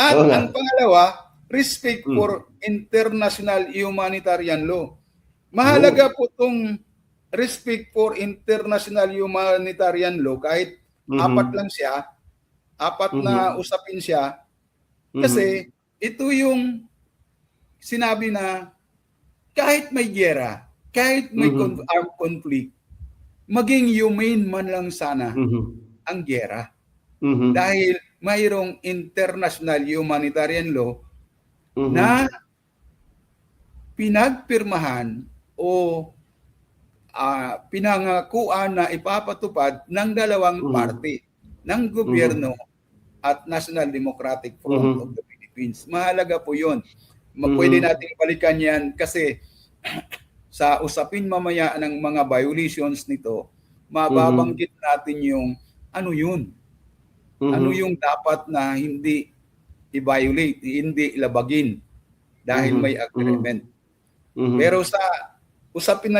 At Oo nga. ang pangalawa, respect Mm. for international humanitarian law. Mahalaga po itong respect for international humanitarian law kahit apat lang siya, apat na usapin siya, kasi ito yung sinabi na kahit may giyera, kahit may armed conflict, maging humane man lang sana ang giyera. Dahil mayroong international humanitarian law na pinagpirmahan o pinangakuan na ipapatupad ng dalawang parte, ng gobyerno at National Democratic Front of the Philippines. Mahalaga po yun. Pwede nating balikan yan kasi sa usapin mamaya ng mga violations nito, mababanggit natin yung ano yun. Ano yung dapat na hindi i-violate, hindi ilabagin dahil may agreement. Pero sa usapin na